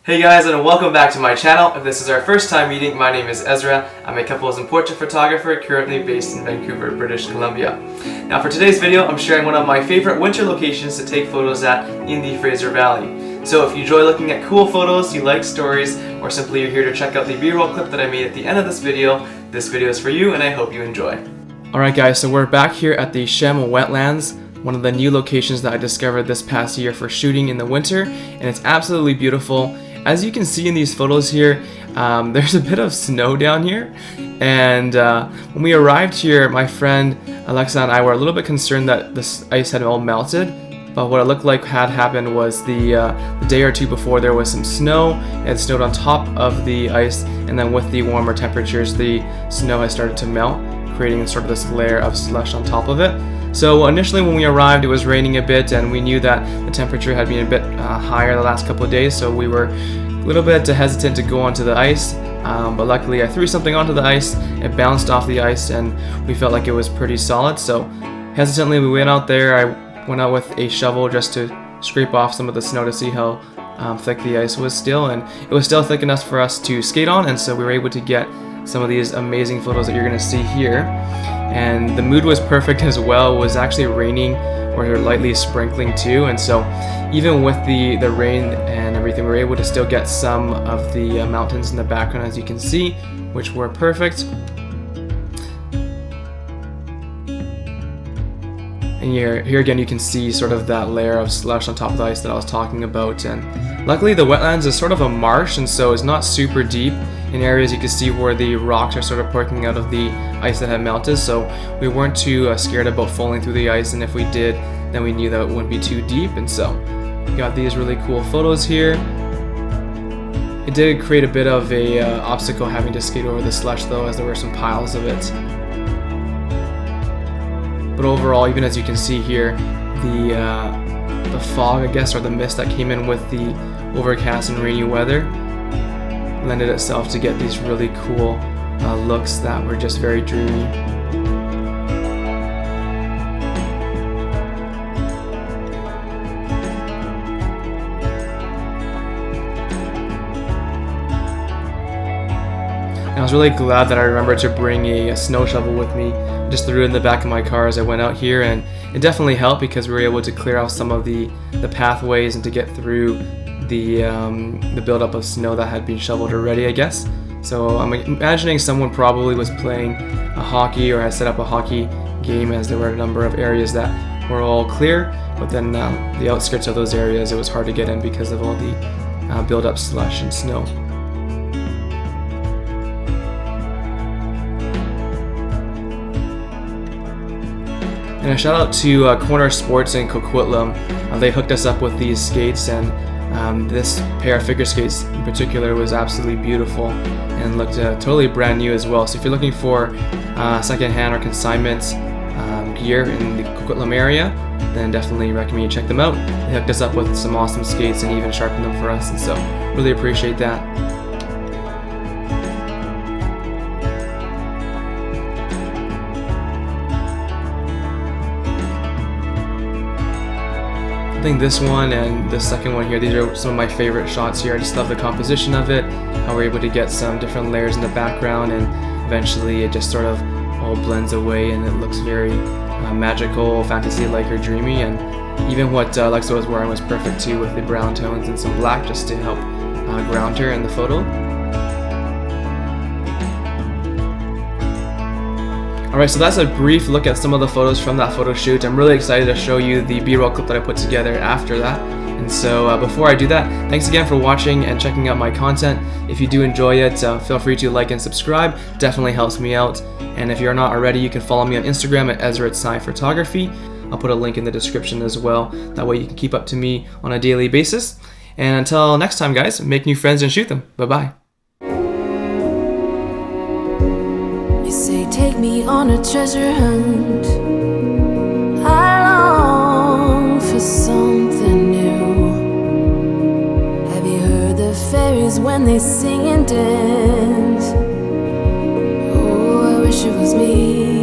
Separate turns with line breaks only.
Hey guys, and welcome back to my channel. If this is our first time meeting, my name is Ezra. I'm a couples and portrait photographer currently based in Vancouver, British Columbia. Now for today's video, I'm sharing one of my favorite winter locations to take photos at in the Fraser Valley. So if you enjoy looking at cool photos, you like stories, or simply you're here to check out the B-roll clip that I made at the end of this video is for you and I hope you enjoy. Alright guys, so we're back here at the Shem Wetlands, one of the new locations that I discovered this past year for shooting in the winter, and it's absolutely beautiful. As you can see in these photos here, there's a bit of snow down here, and when we arrived here, my friend Alexa and I were a little bit concerned that this ice had all melted, but what it looked like had happened was the day or two before there was some snow. It had snowed on top of the ice, and then with the warmer temperatures the snow has started to melt, creating sort of this layer of slush on top of it. So initially when we arrived it was raining a bit, and we knew that the temperature had been a bit higher the last couple of days, so we were a little bit hesitant to go onto the ice, but luckily I threw something onto the ice, it bounced off the ice, and we felt like it was pretty solid. So hesitantly we went out there. I went out with a shovel just to scrape off some of the snow to see how thick the ice was still, and it was still thick enough for us to skate on, and so we were able to get some of these amazing photos that you're going to see here. And the mood was perfect as well. It was actually raining or lightly sprinkling too, and so even with the rain and everything, we were able to still get some of the mountains in the background, as you can see, which were perfect. And here again you can see sort of that layer of slush on top of the ice that I was talking about, and luckily the wetlands is sort of a marsh, and so it's not super deep. In areas you can see where the rocks are sort of poking out of the ice that had melted, so we weren't too scared about falling through the ice, and if we did then we knew that it wouldn't be too deep. And so we got these really cool photos here. It did create a bit of a obstacle having to skate over the slush though, as there were some piles of it. But overall, even as you can see here, the fog, I guess, or the mist that came in with the overcast and rainy weather lended itself to get these really cool looks that were just very dreamy. And I was really glad that I remembered to bring a snow shovel with me. I just threw it in the back of my car as I went out here, and it definitely helped because we were able to clear out some of the pathways and to get through the buildup of snow that had been shoveled already, I guess. So I'm imagining someone probably was playing a hockey or had set up a hockey game, as there were a number of areas that were all clear, but then the outskirts of those areas it was hard to get in because of all the buildup slush and snow. And a shout out to Corner Sports in Coquitlam. They hooked us up with these skates, and this pair of figure skates in particular was absolutely beautiful and looked totally brand new as well. So if you're looking for secondhand or consignment gear in the Coquitlam area, then definitely recommend you check them out. They hooked us up with some awesome skates and even sharpened them for us, and so really appreciate that. I think this one and the second one here, these are some of my favorite shots here. I just love the composition of it, how we're able to get some different layers in the background, and eventually it just sort of all blends away and it looks very magical, fantasy-like or dreamy. And even what Alexa was wearing was perfect too, with the brown tones and some black just to help ground her in the photo. Alright, so that's a brief look at some of the photos from that photo shoot. I'm really excited to show you the B-roll clip that I put together after that. And so before I do that, thanks again for watching and checking out my content. If you do enjoy it, feel free to like and subscribe. Definitely helps me out. And if you're not already, you can follow me on Instagram at EzraSci Photography. I'll put a link in the description as well. That way you can keep up to me on a daily basis. And until next time guys, make new friends and shoot them. Bye-bye.
You say take me on a treasure hunt. I long for something new. Have you heard the fairies when they sing and dance? Oh, I wish it was me.